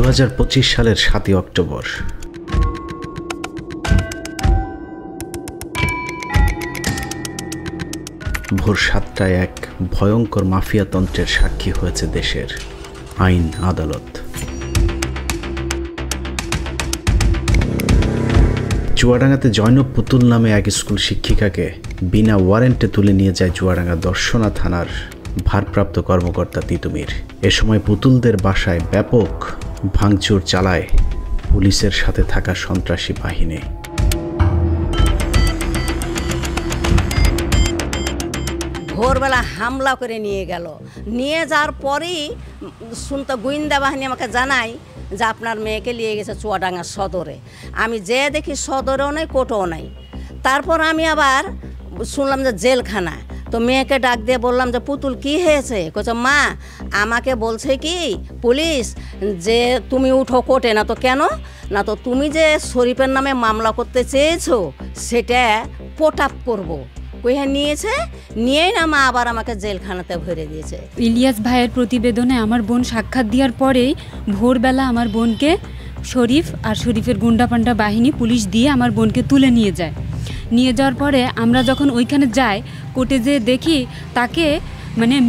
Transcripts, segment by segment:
2025 সালের 7 অক্টোবর ভোর 7টায় এক ভয়ঙ্কর মাফিয়াতন্ত্রের সাক্ষী হয়েছে দেশের আইন আদালত। চুয়াডাঙ্গাতে জয়নব পুতুল নামে এক স্কুল শিক্ষিকাকে বিনা ওয়ারেন্টে তুলে নিয়ে যায় চুয়াডাঙ্গা দর্শনা থানার ভারপ্রাপ্ত কর্মকর্তা তিতুমির। এ সময় পুতুলদের বাসায় ব্যাপক ভাঙচুর চালায় পুলিশের সাথে থাকা সন্ত্রাসী বাহিনী। ভোরবেলা হামলা করে নিয়ে গেল। নিয়ে যাওয়ার পরেই শুনতে গোয়েন্দা বাহিনী আমাকে জানায় যে আপনার মেয়েকে নিয়ে গেছে চুয়াডাঙ্গা সদরে। আমি যে দেখি সদরেও নেই, কোর্টেও নাই। তারপর আমি আবার শুনলাম যে জেলখানা। তো মেয়েকে ডাক দিয়ে বললাম যে পুতুল কি হয়েছে? কইছে মা আমাকে বলছে কি পুলিশ যে তুমি উঠো কোর্টে। না তো কেন? না তো তুমি যে শরীফের নামে মামলা করতে চেয়েছো সেটা পোটাপ করবো। কইহা নিয়েছে, নিয়েই না মা আবার আমাকে জেলখানাতে ভরে দিয়েছে। ইলিয়াস ভাইয়ের প্রতিবেদনে আমার বোন সাক্ষাৎ দেওয়ার পরেই ভোরবেলা আমার বোনকে শরীফ আর শরীফের গুন্ডাপান্ডা বাহিনী পুলিশ দিয়ে আমার বোনকে তুলে নিয়ে যায়। নিয়ে যাওয়ার পরে আমরা যখন ওইখানে যাই, কোর্টে যেয়ে দেখি তাকে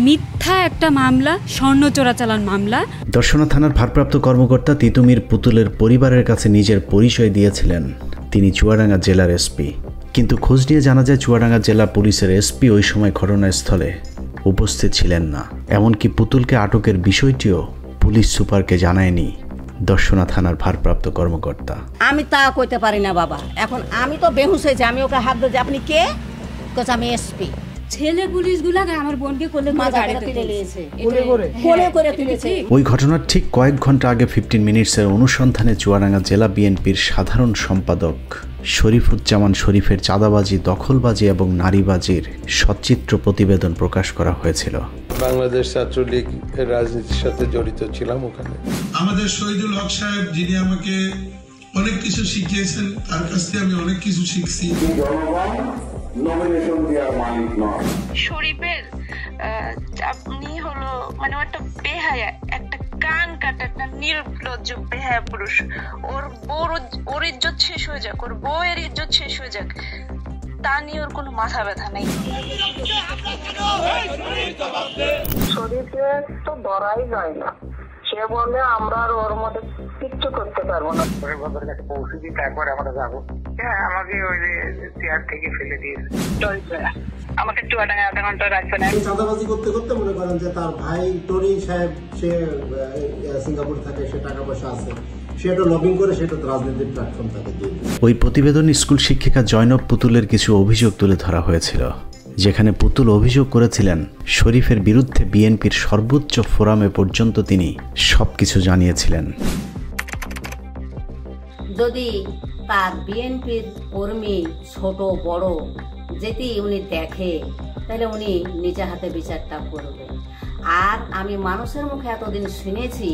মিথ্যা একটা মামলা, স্বর্ণ চোরাচালান মামলা। দর্শনা থানার ভারপ্রাপ্ত কর্মকর্তা তিতুমির পুতুলের পরিবারের কাছে নিজের পরিচয় দিয়েছিলেন তিনি চুয়াডাঙ্গা জেলার এসপি। কিন্তু খোঁজ নিয়ে জানা যায় চুয়াডাঙ্গা জেলা পুলিশের এসপি ওই সময় ঘটনাস্থলে উপস্থিত ছিলেন না। এমনকি পুতুলকে আটকের বিষয়টিও পুলিশ সুপারকে জানায়নি দর্শনা থানার ভারপ্রাপ্ত কর্মকর্তা। আমি তা কইতে পারি না বাবা। এখন আমি তো বেহুশ হয়েছি। আমি ওকে হাত ধরে, আপনি কে? কইছে আমি এসপি। ছেলে পুলিশগুলাকে আমার বোনকে কোলে করে তুলেছে। ওই ঘটনার ঠিক কয়েক ঘন্টা আগে 15 মিনিটসের অনুসন্ধানে চুয়াডাঙ্গা জেলা বিএনপির সাধারণ সম্পাদক শরীফুজ্জামান শরীফের চাঁদাবাজি, দখলবাজি এবং নারীবাজির সচিত্র প্রতিবেদন প্রকাশ করা হয়েছিল। বাংলাদেশ ছাত্রলীগ এর রাজনীতির সাথে জড়িত ছিলাম ওখানে। আমাদের শহীদুল হক সাহেব, যিনি আমাকে অনেক কিছু শিখিয়েছেন, তার কাছ থেকে আমি অনেক কিছু শিখছি। শরীফের আপনি হলো একটা বেহায়া, একটা কান কাটা, একটা নির্লজ্জ বেহায়া পুরুষ। ওর ইজ্জত শেষ হয়ে যাক, ওর বউয়ের ইজ্জত শেষ হয়ে যাক, তা নিয়ে ওর কোনো মাথা ব্যথা নেই। শরীফের তো ধরাই যায় না। সে বলে আমরা আর ওর মধ্যে কিচ্ছু করতে পারবো না। ওদের কাছে পৌঁছে দিই, তারপরে আমরা যাবো। হ্যাঁ, আমাকে ওই যে চেয়ার থেকে ফেলে দিয়েছে। আমাকে চুয়াডাঙ্গায় আধা ঘন্টা রাখবে না। চাঁদাবাজি করতে করতে মনে করেন যে তার ভাই টনি সাহেব, সে সিঙ্গাপুর থাকে, সে টাকা পয়সা আছে, সেটা লবিং করে সেটা রাজনীতির প্ল্যাটফর্ম তাকে দিয়ে। ওই প্রতিবেদনে স্কুল শিক্ষিকা জয়নব পুতুলের কিছু অভিযোগ তুলে ধরা হয়েছিল, যেখানে পুতুল অভিযোগ করেছিলেন শরীফের বিরুদ্ধে বিএনপির সর্বোচ্চ ফোরামে পর্যন্ত তিনি সবকিছু জানিয়েছিলেন। যদি তার বিএনপির কর্মী ছোট বড় যেটি উনি দেখে, তাহলে উনি নিজে হাতে বিচারটা করবে। আর আমি মানুষের মুখে এতদিন শুনেছি,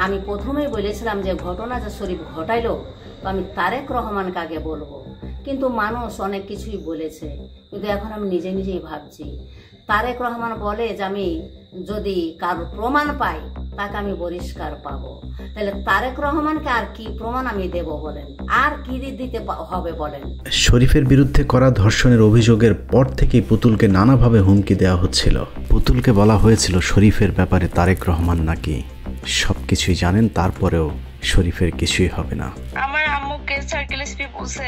আমি প্রথমেই বলেছিলাম যে ঘটনা যে শরীফ ঘটাইলো, তো আমি তারেক রহমানকে আগে বলবো। কিন্তু মানুষ অনেক কিছুই বলেছে, কিন্তু এখন আমি নিজেই ভাবছি তারেক রহমান বলে যে আমি যদি কারো প্রমাণ পাই তাকে আমি বহিষ্কার পাবো। তাহলে তারেক রহমানকে আর কি প্রমাণ আমি দেব বলেন? আর কি দিতে হবে বলেন? শরীফের বিরুদ্ধে করা ধর্ষণের অভিযোগের পর থেকেই পুতুলকে নানাভাবে হুমকি দেওয়া হচ্ছিল। পুতুলকে বলা হয়েছিল শরীফের ব্যাপারে তারেক রহমান নাকি সবকিছুই জানেন, তারপরেও শরীফের কিছুই হবে না। আমার আম্মুকে সার্কেল এসপি বলছে,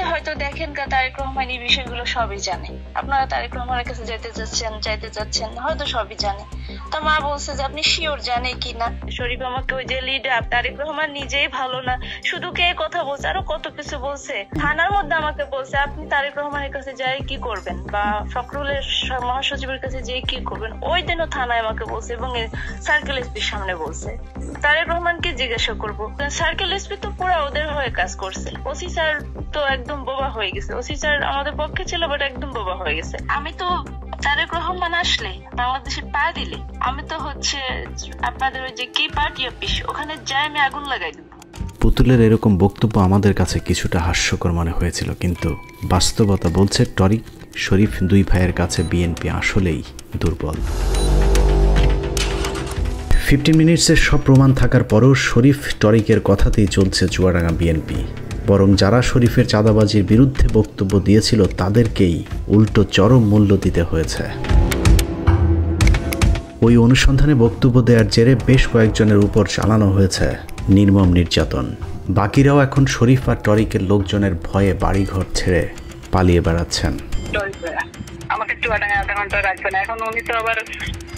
হয়তো দেখেন তারেক রহমান এই বিষয়গুলো সবই জানে, আপনারা তারেক রহমানের কাছে যাইতে চাচ্ছেন, হয়তো সবই জানে। তো মা বলছে যে আপনি শিওর জানে কি না? শরীফ আমাকে ওই যে লিডার তারেক রহমান নিজেই ভালো না, শুধু কে কথা বলছে, আরো কত কিছু বলছে। থানার মধ্যে আমাকে বলছে আপনি তারেক রহমানের কাছে যাই কি করবেন, বা ফখরুলের মহাসচিবের কাছে যাই কি করবেন। ওই দিনও থানায় আমাকে বলছে এবং সার্কেল এসপির সামনে বলছে। তারেক রহমানকে জিজ্ঞাসা করবো, সার্কেল এসপি তো পুরো ওদের হয়ে কাজ করছে। ওসি স্যার তো একদম বোবা হয়ে গেছে। ওসি স্যার আমাদের পক্ষে ছিল, বাট একদম বোবা হয়ে গেছে। আমি তো তারেক রহমান আসলে বাংলাদেশে পা দিলে আমি তো আপনাদের ওই যে কি পার্টি অফিস, ওখানে যাই আমি আগুন লাগাই দেব। পুতুলের এরকম বক্তব্য আমাদের কাছে কিছুটা হাস্যকর মনে হয়েছিল, কিন্তু বাস্তবতা বলছে টরিক শরীফ দুই ভাইয়ের কাছে বিএনপি আসলেই দুর্বল। 15 মিনিটসের সব প্রমাণ থাকার পরও শরীফ টরিকের কথাতেই চলছে চুয়াডাঙ্গা বিএনপি। বরং যারা শরীফের চাঁদাবাজির বিরুদ্ধে বক্তব্য দিয়েছিল তাদেরকেই উল্টো চরম মূল্য দিতে হয়েছে। ওই অনুসন্ধানে বক্তব্য দেওয়ার জেরে বেশ কয়েকজনের উপর চালানো হয়েছে নির্মম নির্যাতন। বাকিরাও এখন শরীফ আর টরিকের লোকজনের ভয়ে বাড়িঘর ছেড়ে পালিয়ে বেড়াচ্ছেন। আমাকে চুয়াডাঙ্গায় আধা ঘন্টা রাখবে না। এখন উনি তো আবার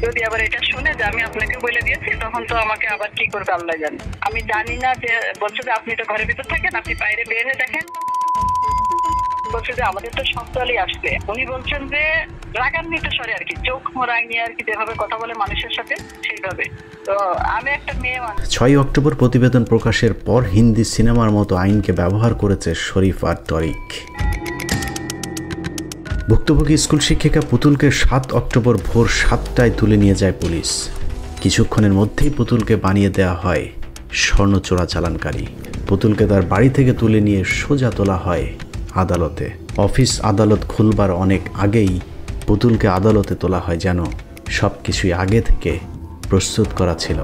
যদি আবার এটা শুনে যে আমি আপনাকে বলে দিয়েছি, তখন তো আমাকে আবার কি করবে আল্লাহ জানে। আমি জানি না যে বলছে যে আপনি তো ঘরের ভিতর থাকেন, আপনি বাইরে বের হয়ে দেখেন। বলছে যে আমাদের তো সপ্তাহে আসবে। উনি বলছেন যে রাগান্বিত স্বরে আর কি, চোখ মোড়ায় নিয়ে আর কি যেভাবে কথা বলে মানুষের সাথে সেইভাবে। তো আমি একটা মেয়ে মানুষ। 6 অক্টোবর প্রতিবেদন প্রকাশের পর হিন্দি সিনেমার মতো আইনকে ব্যবহার করেছে শরীফ আর টরিক। ভুক্তভোগী স্কুল শিক্ষিকা পুতুলকে 7 অক্টোবর ভোর 7টায় তুলে নিয়ে যায় পুলিশ। কিছুক্ষণের মধ্যেই পুতুলকে বানিয়ে দেওয়া হয় স্বর্ণ চোরাচালানকারী। পুতুলকে তার বাড়ি থেকে তুলে নিয়ে সোজা তোলা হয় আদালতে। অফিস আদালত খুলবার অনেক আগেই পুতুলকে আদালতে তোলা হয়, যেন সব কিছুই আগে থেকে প্রস্তুত করা ছিল।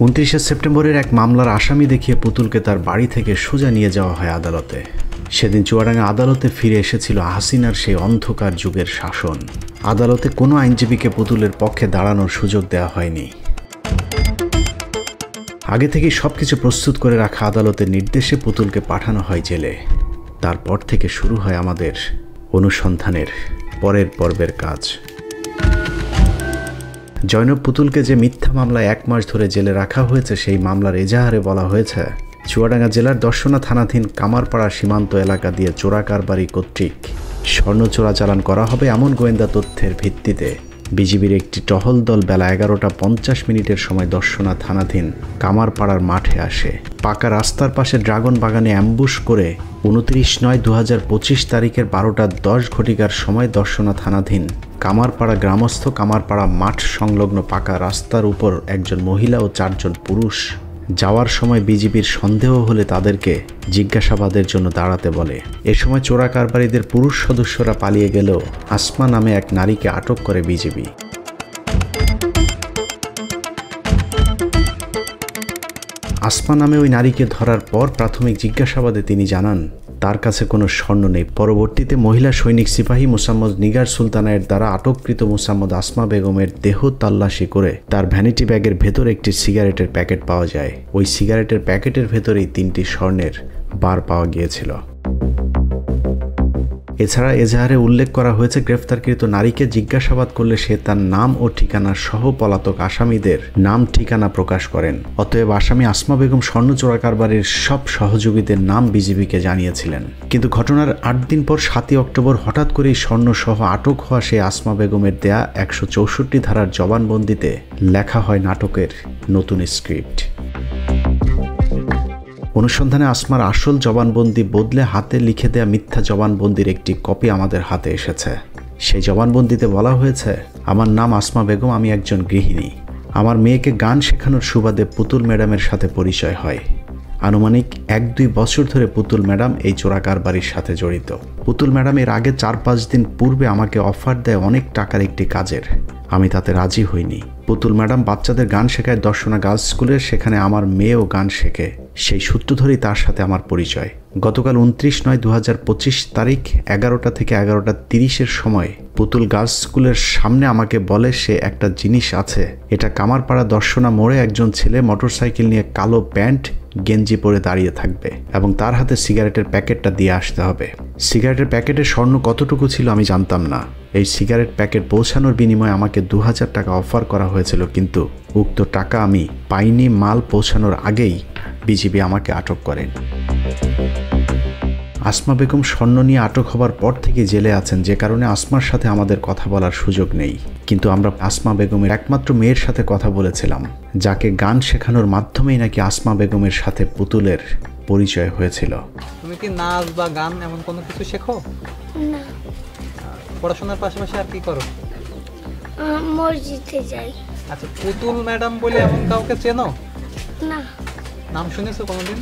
29 সেপ্টেম্বরের এক মামলার আসামি দেখিয়ে পুতুলকে তার বাড়ি থেকে সোজা নিয়ে যাওয়া হয় আদালতে। সেদিন চুয়াডাঙ্গা আদালতে ফিরে এসেছিল হাসিনার সেই অন্ধকার যুগের শাসন। আদালতে কোনো আইনজীবীকে পুতুলের পক্ষে দাঁড়ানোর সুযোগ দেওয়া হয়নি। আগে থেকেই সবকিছু প্রস্তুত করে রাখা আদালতের নির্দেশে পুতুলকে পাঠানো হয় জেলে। তারপর থেকে শুরু হয় আমাদের অনুসন্ধানের পরের পর্বের কাজ। জয়নব পুতুলকে যে মিথ্যা মামলায় 1 মাস ধরে জেলে রাখা হয়েছে, সেই মামলার এজাহারে বলা হয়েছে চুয়াডাঙ্গা জেলার দর্শনা থানাধীন কামারপাড়া সীমান্ত এলাকা দিয়ে চোরা কারবারি কর্তৃক স্বর্ণ চোরাচালান করা হবে এমন গোয়েন্দা তথ্যের ভিত্তিতে বিজিবির একটি টহল দল বেলা 11টা 50 সময় দর্শনা থানাধীন কামারপাড়ার মাঠে আসে। পাকা রাস্তার পাশে ড্রাগন বাগানে অ্যাম্বুশ করে 29/9/2025 তারিখের 12:10 সময় দর্শনা থানাধীন কামারপাড়া গ্রামস্থ কামারপাড়া মাঠ সংলগ্ন পাকা রাস্তার উপর একজন মহিলা ও 4 জন পুরুষ যাওয়ার সময় বিজিবির সন্দেহ হলে তাদেরকে জিজ্ঞাসাবাদের জন্য দাঁড়াতে বলে। এ সময় চোরা কারবারিদের পুরুষ সদস্যরা পালিয়ে গেলেও আসমা নামে এক নারীকে আটক করে বিজিবি। আসমা নামে ওই নারীকে ধরার পর প্রাথমিক জিজ্ঞাসাবাদে তিনি জানান তার কাছে কোনো স্বর্ণ নেই। পরবর্তীতে মহিলা সৈনিক সিপাহী মুসাম্মদ নিগার সুলতানের দ্বারা আটককৃত মুসাম্মদ আসমা বেগমের দেহ তল্লাশি করে তার ভ্যানিটি ব্যাগের ভেতর একটি সিগারেটের প্যাকেট পাওয়া যায়। ওই সিগারেটের প্যাকেটের ভেতরেই 3টি স্বর্ণের বার পাওয়া গিয়েছিল। এছাড়া এজাহারে উল্লেখ করা হয়েছে গ্রেফতারকৃত নারীকে জিজ্ঞাসাবাদ করলে সে তার নাম ও ঠিকানা সহ পলাতক আসামিদের নাম ঠিকানা প্রকাশ করেন। অতএব আসামি আসমা বেগম স্বর্ণ চোরা কারবারির সব সহযোগীদের নাম বিজিবিকে জানিয়েছিলেন। কিন্তু ঘটনার 8 দিন পর 7 অক্টোবর হঠাৎ করেই স্বর্ণ সহ আটক হওয়া সেই আসমা বেগমের দেয়া 164 ধারার জবানবন্দিতে লেখা হয় নাটকের নতুন স্ক্রিপ্ট। অনুসন্ধানে আসমার আসল জবানবন্দি বদলে হাতে লিখে দেয়া মিথ্যা জবানবন্দির একটি কপি আমাদের হাতে এসেছে। সেই জবানবন্দিতে বলা হয়েছে, আমার নাম আসমা বেগম, আমি একজন গৃহিণী। আমার মেয়েকে গান শেখানোর সুবাদে পুতুল ম্যাডামের সাথে পরিচয় হয়। আনুমানিক 1-2 বছর ধরে পুতুল ম্যাডাম এই চোরা কারবারির সাথে জড়িত। পুতুল ম্যাডাম এর আগে 4-5 দিন পূর্বে আমাকে অফার দেয় অনেক টাকার একটি কাজের। আমি তাতে রাজি হইনি। পুতুল ম্যাডাম বাচ্চাদের গান শেখায় দর্শনা গার্লস স্কুলের, সেখানে আমার মেয়েও গান শেখে। সেই সূত্র ধরেই তার সাথে আমার পরিচয়। গতকাল 29/9/2025 তারিখ 11টা থেকে 11:30 সময় পুতুল গার্লস স্কুলের সামনে আমাকে বলে সে একটা জিনিস আছে, এটা কামারপাড়া দর্শনা মোড়ে একজন ছেলে মোটরসাইকেল নিয়ে কালো প্যান্ট গেঞ্জি পরে দাঁড়িয়ে থাকবে এবং তার হাতে সিগারেটের প্যাকেটটা দিয়ে আসতে হবে। সিগারেটের প্যাকেটে স্বর্ণ কতটুকু ছিল আমি জানতাম না। এই সিগারেট প্যাকেট পৌঁছানোর বিনিময়ে আমাকে 2000 টাকা অফার করা হয়েছিল, কিন্তু উক্ত টাকা আমি পাইনি। মাল পৌঁছানোর আগেই বিজিবি আমাকে আটক করেন। আসমা বেগম স্বর্ণ নিয়ে আটক হবার পর থেকে জেলে আছেন, যে কারণে আসমার সাথে আমাদের কথা বলার সুযোগ নেই। কিন্তু আমরা আসমা বেগমের একমাত্র মেয়ের সাথে কথা বলেছিলাম, যাকে গান শেখানোর মাধ্যমেই নাকি আসমা বেগমের সাথে পুতুলের পরিচয় হয়েছিল। তুমি কি নাচ বা গান এমন কোনো কিছু শেখো? না। পড়াশোনার পাশাপাশি আর কি করো? মসজিদে যাই। আচ্ছা, পুতুল ম্যাডাম বলে এমন কাউকে চেনো? না। নাম শুনেছো কোনোদিন?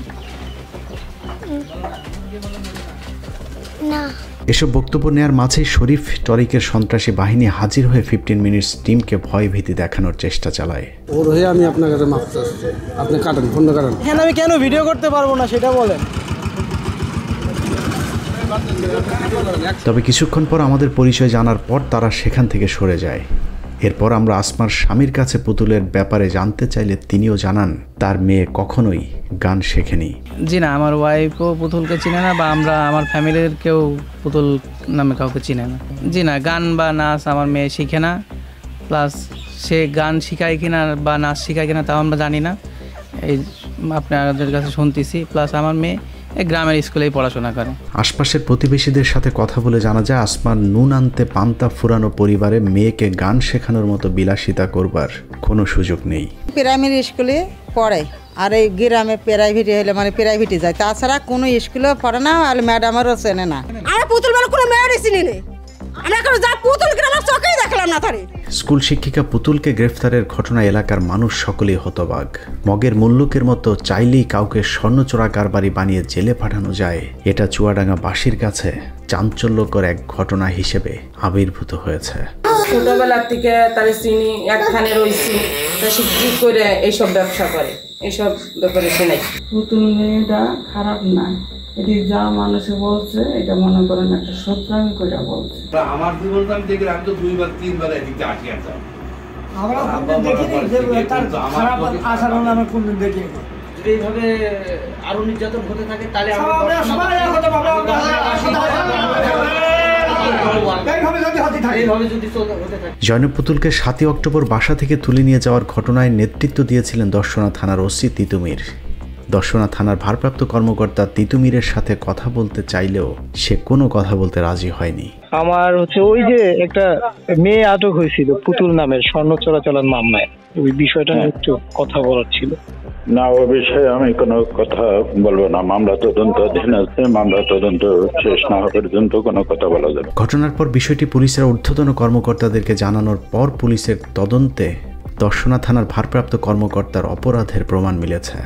না। এসব বক্তব্য নেয়ার মাঝেই শরীফ টরিকের সন্ত্রাসী বাহিনী হাজির হয়ে 15 মিনিটস টিমকে ভয় ভীতি দেখানোর চেষ্টা চালায়। ওর হয়ে আমি আপনার কাছে মাফ চাচ্ছি, আপনি কাটেন, ফোনটা কাটেন। হ্যাঁ, আমি কেন ভিডিও করতে পারবো না সেটা বলেন। তবে কিছুক্ষণ পর আমাদের পরিচয় জানার পর তারা সেখান থেকে সরে যায়। এরপর আমরা আসমার স্বামীর কাছে পুতুলের ব্যাপারে জানতে চাইলে তিনিও জানান তার মেয়ে কখনোই গান শেখেনি। জি না, আমার ওয়াইফও পুতুলকে চিনে না, বা আমার ফ্যামিলির কেউ পুতুল নামে কাউকে চিনে না। জি না, গান বা নাচ আমার মেয়ে শিখে না, প্লাস সে গান শিখায় কিনা বা নাচ শিখায় কিনা তাও আমরা জানি না, এই আপনাদের কাছে শুনতেছি। প্লাস আমার মেয়ে গ্রামের স্কুলেই পড়াশোনা করে। আশপাশের প্রতিবেশীদের সাথে কথা বলে জানা যায় আসমার নুন আনতে পান্তা ফুরানো পরিবারে মেয়েকে গান শেখানোর মতো বিলাসিতা করবার কোনো সুযোগ নেই। প্রাইমারি স্কুলে পড়ে, আর এই গ্রামে প্রাইভেট হলে মানে প্রাইভেটে যায়, তাছাড়া কোনো স্কুলেও পড়ে না, আর ম্যাডামেরও চেনে না। আর পুতুল বলে কোনো মেয়েরই চিনি নেই, আমরা এখন যা পুতুল কিনা আমরা চোখেই দেখলাম না তারে। স্কুল শিক্ষিকা পুতুলকে গ্রেফতারের ঘটনা এলাকার মানুষ সকলেই হতবাক। মগের মুল্লুকের মতো চাইলেই কাউকে স্বর্ণচোরা কারবারি বানিয়ে জেলে পাঠানো যায়, এটা চুয়াডাঙ্গা বাসীর কাছে চাঞ্চল্যকর এক ঘটনা হিসেবে আবির্ভূত হয়েছে। ছোটবেলার থেকে তার চিনি একখানে রয়েছি, তা সে কি করে এইসব ব্যবসা করে, এইসব ব্যাপারে সে নাই। পুতুল মেয়েটা খারাপ না, এটি যা মানুষে বলছে এটা মনে করেন একটা সত্যাঙ্গ করে বলছে। আমার জীবনটা আমি দেখি, আমি তো 2বার 3বার এদিকে আসি আসলাম, আমরা কোনদিন দেখিনি যে তার খারাপ আচরণ আমরা কোনদিন দেখিনি। যদি এইভাবে আরো নির্যাতন হতে থাকে তাহলে জয়নব পুতুলকে 7 অক্টোবর বাসা থেকে তুলে নিয়ে যাওয়ার ঘটনায় নেতৃত্ব দিয়েছিলেন দর্শনা থানার ওসি তিতুমির। দর্শনা থানার ভারপ্রাপ্ত কর্মকর্তা তিতুমিরের সাথে কথা বলতে চাইলেও সে কোনো কথা বলতে রাজি হয়নি। আমার ওই যে একটা মেয়ে আটক হয়েছিল পুতুল নামের স্বর্ণ চোরাচালান মামলায়, ওই বিষয়টা একটু কথা বলার ছিল। না, ও বিষয়ে আমি কোনো কথা বলবো না। মামলা তদন্তাধীন আছে, মামলা তদন্ত শেষ না হওয়া পর্যন্ত কোনো কথা বলা যাবে। ঘটনার পর বিষয়টি পুলিশের ঊর্ধ্বতন কর্মকর্তাদেরকে জানানোর পর পুলিশের তদন্তে দর্শনা থানার ভারপ্রাপ্ত কর্মকর্তার অপরাধের প্রমাণ মিলেছে।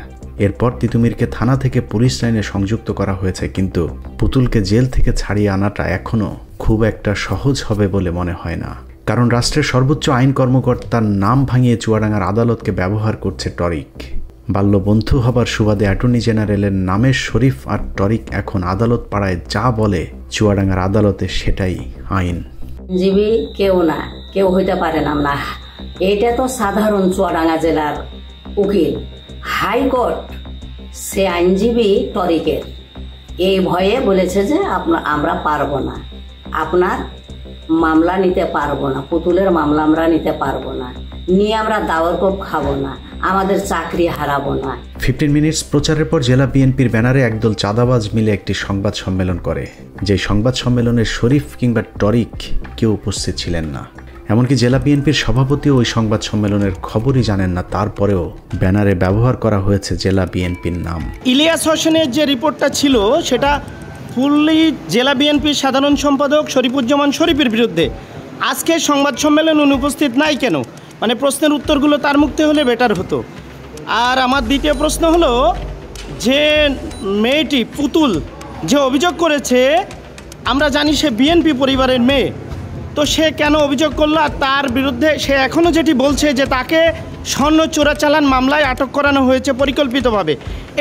এরপর তিতুমিরকে থানা থেকে পুলিশ লাইনে সংযুক্ত করা হয়েছে, কিন্তু পুতুলকে জেল থেকে ছাড়িয়ে আনাটা এখনও খুব একটা সহজ হবে বলে মনে হয় না। কারণ রাষ্ট্রের সর্বোচ্চ আইন কর্মকর্তার নাম ভাঙিয়ে চুয়াডাঙ্গার আদালতকে ব্যবহার করছে টরিক। বাল্যবন্ধু হবার সুবাদে অ্যাটর্নি জেনারেলের নামের শরীফ আর টরিক এখন আদালত পাড়ায় যা বলে চুয়াডাঙ্গার আদালতে সেটাই আইন। জীবী কেউ না, কেউ হইতে পারে না। এটা তো সাধারণ চুয়াডাঙ্গা জেলার উকিল, হাইকোর্ট সে আইনজীবী টরিকের। এই ভয়ে বলেছে যে আমরা পারবো না, আপনার মামলা নিতে পারবো না, পুতুলের মামলা আমরা নিতে পারবো না, নিয়ে আমরা দাওয়ার কোপ খাবো না, আমাদের চাকরি হারাবো না। 15 মিনিটস প্রচারের পর জেলা বিএনপির ব্যানারে একদল চাঁদাবাজ মিলে একটি সংবাদ সম্মেলন করে। যে সংবাদ সম্মেলনে শরীফ কিংবা টরিক কেউ উপস্থিত ছিলেন না, এমনকি জেলা বিএনপির সভাপতিও ওই সংবাদ সম্মেলনের খবরই জানেন না। তারপরেও ব্যানারে ব্যবহার করা হয়েছে জেলা বিএনপির নাম। ইলিয়াস হোসেনের যে রিপোর্টটা ছিল সেটা ফুললি জেলা বিএনপির সাধারণ সম্পাদক শরীফুজ্জামান শরীফের বিরুদ্ধে। আজকে সংবাদ সম্মেলন অনুপস্থিত নাই কেন, মানে প্রশ্নের উত্তরগুলো তার মুখে হলে বেটার হতো। আর আমার দ্বিতীয় প্রশ্ন হলো যে মেয়েটি পুতুল যে অভিযোগ করেছে, আমরা জানি সে বিএনপি পরিবারের মেয়ে, তো সে কেন অভিযোগ করলো? আর তার বিরুদ্ধে সে এখনও যেটি বলছে যে তাকে স্বর্ণ চোরাচালান মামলায় আটক করানো হয়েছে পরিকল্পিতভাবে,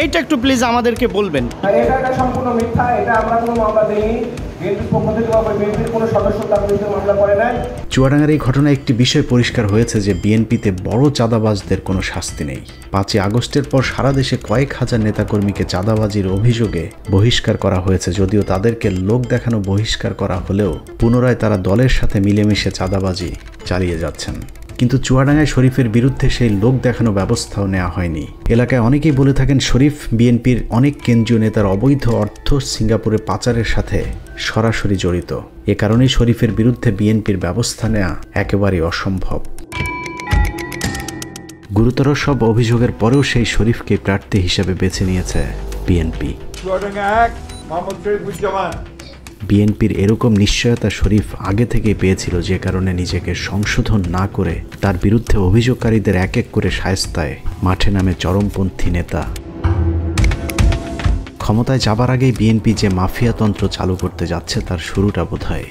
এইটা একটু প্লিজ আমাদেরকে বলবেন। এটা সম্পূর্ণ মিথ্যা, এটা আমরা কোনো মামলা দেইনি, বিএনপির পক্ষ থেকে বা বিএনপির কোনো সদস্য তার বিরুদ্ধে মামলা করে নাই। চুয়াডাঙ্গার এই ঘটনায় একটি বিষয় পরিষ্কার হয়েছে যে বিএনপিতে বড় চাঁদাবাজদের কোনো শাস্তি নেই। 5 আগস্টের পর সারা দেশে কয়েক হাজার নেতাকর্মীকে চাঁদাবাজির অভিযোগে বহিষ্কার করা হয়েছে। যদিও তাদেরকে লোক দেখানো বহিষ্কার করা হলেও পুনরায় তারা দলের সাথে মিলেমিশে চাঁদাবাজি চালিয়ে যাচ্ছেন। কিন্তু চুয়াডাঙ্গায় শরীফের বিরুদ্ধে সেই লোক দেখানো ব্যবস্থাও নেওয়া হয়নি। এলাকায় অনেকেই বলে থাকেন শরীফ বিএনপির অনেক কেন্দ্রীয় নেতার অবৈধ অর্থ সিঙ্গাপুরে পাচারের সাথে সরাসরি জড়িত। এ কারণেই শরীফের বিরুদ্ধে বিএনপির ব্যবস্থা নেওয়া একেবারেই অসম্ভব। গুরুতর সব অভিযোগের পরেও সেই শরীফকে প্রার্থী হিসেবে বেছে নিয়েছে বিএনপি। বিএনপির এরকম নিশ্চয়তা শরীফ আগে থেকেই পেয়েছিল, যে কারণে নিজেকে সংশোধন না করে তার বিরুদ্ধে অভিযোগকারীদের এক এক করে শায়েস্তায় মাঠে নামে চরমপন্থী নেতা। ক্ষমতায় যাবার আগেই বিএনপি যে মাফিয়াতন্ত্র চালু করতে যাচ্ছে তার শুরুটা বোধহয়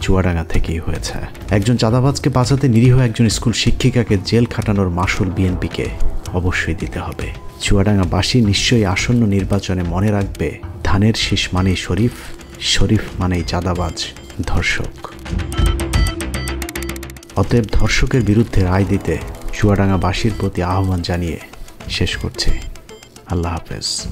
চুয়াডাঙ্গা থেকেই হয়েছে। একজন চাঁদাবাজকে বাঁচাতে নিরীহ একজন স্কুল শিক্ষিকাকে জেল খাটানোর মাসুল বিএনপিকে অবশ্যই দিতে হবে। চুয়াডাঙ্গাবাসী নিশ্চয়ই আসন্ন নির্বাচনে মনে রাখবে, ধানের শীষ মানেই শরীফ, শরীফ মানেই চাঁদাবাজ, ধর্ষক। অতএব ধর্ষকের বিরুদ্ধে রায় দিতে চুয়াডাঙ্গাবাসীর প্রতি আহ্বান জানিয়ে শেষ করছে। আল্লাহ হাফেজ।